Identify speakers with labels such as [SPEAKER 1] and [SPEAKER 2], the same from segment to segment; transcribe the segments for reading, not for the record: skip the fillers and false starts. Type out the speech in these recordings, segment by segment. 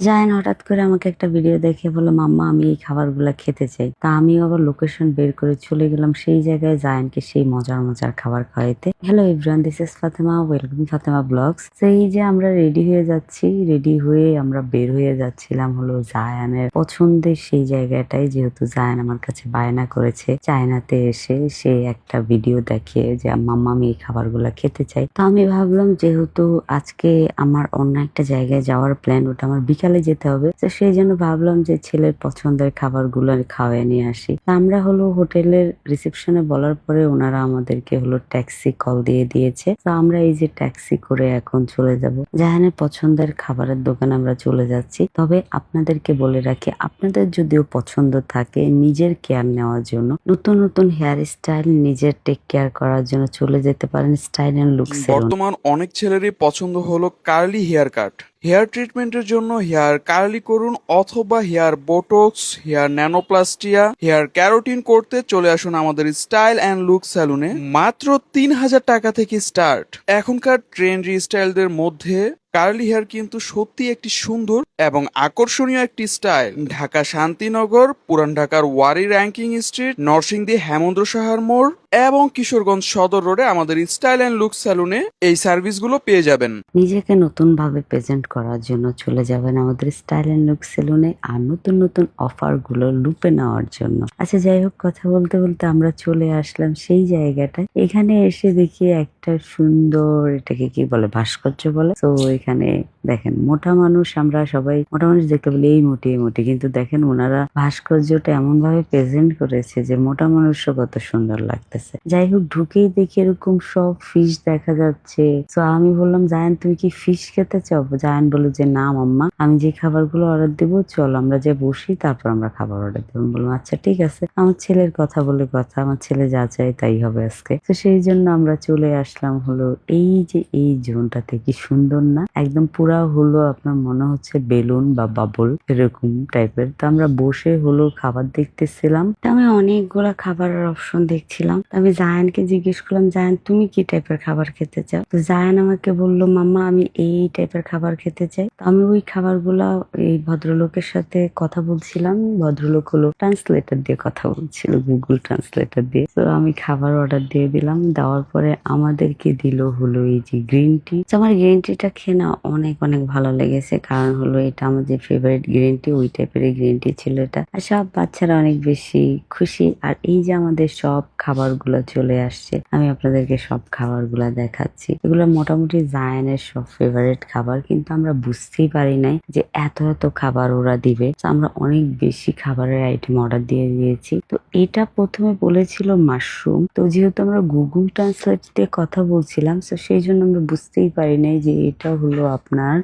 [SPEAKER 1] জায়ান হঠাৎ করে আমাকে একটা ভিডিও দেখে বললো, মাম্মা আমি এই খাবারগুলা খেতে চাই। তা আমি আবার লোকেশন বের করে চলে গেলাম সেই জায়গায় জায়ানকে সেই মজার মজার খাবার খাওয়াইতে। Hello everyone, this is Fatema, welcome Fatema blogs. সেই যে আমরা রেডি হয়ে যাচ্ছি, রেডি হয়ে আমরা বের হয়ে যাচ্ছিলাম হলো জায়ানের পছন্দের সেই জায়গাটাই, যেহেতু জায়ান আমার কাছে বায়না করেছে চায়নাতে এসে সে একটা ভিডিও দেখে যে মাম্মা আমি এই খাবারগুলা খেতে চাই। তো আমি ভাবলাম যেহেতু আজকে আমার অন্য একটা জায়গায় যাওয়ার প্ল্যান, ওটা আমার বিকালে যেতে হবে, তো সেই জন্য ভাবলাম যে ছেলের পছন্দের খাবারগুলো খাওয়াই নিয়ে আসি। আমরা হলো হোটেলের রিসেপশনে বলার পরে ওনারা আমাদেরকে হলো ট্যাক্সি কল দিয়ে দিয়েছে। তো আমরা এই যে ট্যাক্সি করে এখন চলে যাব জাহানের পছন্দের খাবারের দোকানে আমরা চলে যাচ্ছি। তবে আপনাদেরকে বলে রাখি, আপনাদের যদিও পছন্দ থাকে নিজের কেয়ার নেওয়ার জন্য, নতুন নতুন হেয়ার স্টাইল নিজের টেক কেয়ার করার জন্য চলে যেতে পারেন স্টাইল এন্ড লুক সেলুন।
[SPEAKER 2] বর্তমান অনেক ছেলেরই পছন্দ হলো কার্লি হেয়ার কাট। হেয়ার ট্রিটমেন্টের জন্য হেয়ার কার্লি করুন অথবা hair botox, hair nanoplastia, hair keratin করতে চলে আসুন আমাদের স্টাইল অ্যান্ড লুক স্যালুনে। মাত্র ৩,০০০ টাকা থেকে স্টার্ট। এখনকার ট্রেন্ডি স্টাইলদের মধ্যে কার্লি হেয়ার কিন্তু সত্যি একটি সুন্দর এবং আকর্ষণীয় একটি স্টাইল। ঢাকা শান্তিনগর, পুরান ঢাকার ওয়ারি র্যাঙ্কিং স্ট্রিট, নরসিংদী হেমন্দ্র সাহার মোড় এবং কিশোরগঞ্জ সদর রোডে আমাদের স্টাইল অ্যান্ড লুক স্যালুনে এই সার্ভিসগুলো পেয়ে যাবেন।
[SPEAKER 1] নিজেকে নতুন ভাবে প্রেজেন্ট করার জন্য চলে যাবেন আমাদের স্টাইল এন্ড লুক সেলুনে, আর নতুন নতুন অফার গুলো লুপে নেওয়ার জন্য। আচ্ছা যাই হোক, কথা বলতে বলতে আমরা চলে আসলাম সেই জায়গাটায়। এখানে এসে দেখি একটা সুন্দর, এটাকে কি বলে, ভাস্কর্য বলে। তো এখানে দেখেন মোটা মানুষ, আমরা সবাই মোটা মানুষ দেখতে বলি এই মোটি এই মোটি, কিন্তু দেখেন ওনারা ভাস্কর্যটা এমন ভাবে প্রেজেন্ট করেছে যে মোটা মানুষও কত সুন্দর লাগতেছে। যাই হোক, ঢুকেই দেখি এরকম সব ফিশ দেখা যাচ্ছে। তো আমি বললাম, জায়ান তুমি কি ফিশ খেতে চাও? জায়ান বলল যে না মাম্মা, আমি যে খাবারগুলো অর্ডার দিব চল আমরা যে বসি, তারপর আমরা খাবার অর্ডার দেবো। বললাম আচ্ছা ঠিক আছে। আমার ছেলের কথা বলে কথা, আমার ছেলে যা চায় তাই হবে আজকে। তো সেই জন্য আমরা চলে আসলাম হলো এই যে এই জোনটাতে। কি সুন্দর না? একদম পুরা হলো আপনার মনে হচ্ছে বেলুন বা বাবল এরকম টাইপের। তো আমরা বসে হলো খাবার দেখতেছিলাম। তো আমি অনেকগুলা খাবারের অপশন দেখছিলাম। আমি জায়ানকে জিজ্ঞেস করলাম, জায়ান তুমি কি টাইপের খাবার খেতে চাও? তো জায়ান আমাকে বললো, মাম্মা আমি এই টাইপের খাবার খেতে চাই। তো আমি ওই খাবারগুলা এই ভদ্রলোকের সাথে কথা বলছিলাম। ভদ্রলোক হলো ট্রান্সলেটর দিয়ে কথা বলছিল, গুগল ট্রান্সলেটর দিয়ে। তো আমি খাবার অর্ডার দিয়ে দিলাম। দেওয়ার পরে আমাদেরকে দিল হলো এই যে গ্রিন টি। তো আমার গ্রিন টিটা খেয়ে না অনেক অনেক ভালো লেগেছে, কারণ হলো এটা আমার যে ফেভারিট গ্রিন টি, ওই টাইপের গ্রিন টি ছিল এটা। আর সব বাচ্চারা অনেক বেশি খুশি। আর এই যে আমাদের সব খাবারগুলো চলে আসছে, আমি আপনাদেরকে সব খাবারগুলা দেখাচ্ছি। এগুলো মোটামুটি জায়ানের সব ফেভারিট খাবার, কিন্তু আমরা বুঝতেই পারি নাই যে এত এত খাবার ওরা দিবে। তো আমরা অনেক বেশি খাবারের আইটেম অর্ডার দিয়ে দিয়েছি। তো এটা প্রথমে বলেছিল মাশরুম। তো যেহেতু আমরা গুগল ট্রান্সলেট দিয়ে কথা বলছিলাম, তো সেই জন্য আমরা বুঝতেই পারি নাই যে এটা হলো আপনার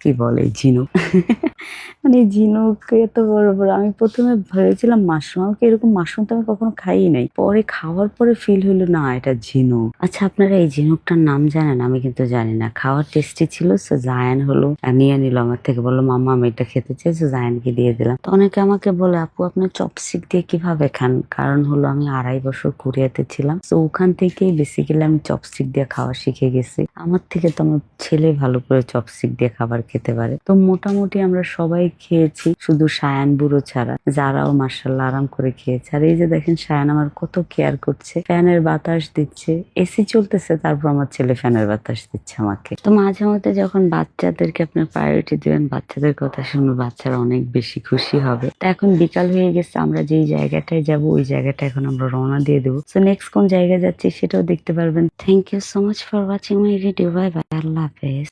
[SPEAKER 1] কি বলে ঝিনুক। মানে ঝিনুক এত বড় বড়। আমি প্রথমে ভেবেছিলাম মাশরুম, আমাকে এরকম মাশরুম তো আমি কখনো খাই নাই। পরে খাওয়ার পরে ফিল হলো না এটা ঝিনুক। আচ্ছা আপনারা এই ঝিনুকটার নাম জানেন? আমি কিন্তু জানি না। খাওয়ার টেস্টি ছিল, সো জায়ান হলো নিয়ে নিল আমার থেকে, বললো মাম্মা আমি এটা খেতে চাই। সো জায়ানকে দিয়ে দিলাম। তো অনেকে আমাকে বলে, আপু আপনি চপস্টিক দিয়ে কিভাবে খান? কারণ হলো আমি 2.5 বছর কোরিয়াতে ছিলাম, তো ওখান থেকেই বেসিক্যালি আমি চপস্টিক দিয়ে খাওয়া শিখে গেছি। আমার থেকে তো আমার ছেলে ভালো করে চপস্টিক দিয়ে খাবার খেতে পারে। তো মোটামুটি আমরা সবাই খেয়েছি, শুধু সায়ান বুড়ো ছাড়া, যারাও মার্শাল্লাহ আরাম করে খেয়েছে। আর এই যে দেখেন সায়ান আমার কত কেয়ার করছে, ফ্যানের বাতাস দিচ্ছে, এসি চলতেছে, তারপর আমার ছেলে ফ্যানের বাতাস দিচ্ছে আমাকে। তো মাঝে মধ্যে যখন বাচ্চাদেরকে আপনার প্রায়োরিটি দিবেন, বাচ্চাদের কথা শুনবে, বাচ্চারা অনেক বেশি খুশি হবে। তো এখন বিকাল হয়ে গেছে, আমরা যেই জায়গাটায় যাব ওই জায়গাটা এখন আমরা রওনা দিয়ে দেবো। তো নেক্সট কোন জায়গায় যাচ্ছি সেটাও দেখতে পারবেন। Thank you so much for watching my video. Bye bye, আল্লাহ হাফেজ।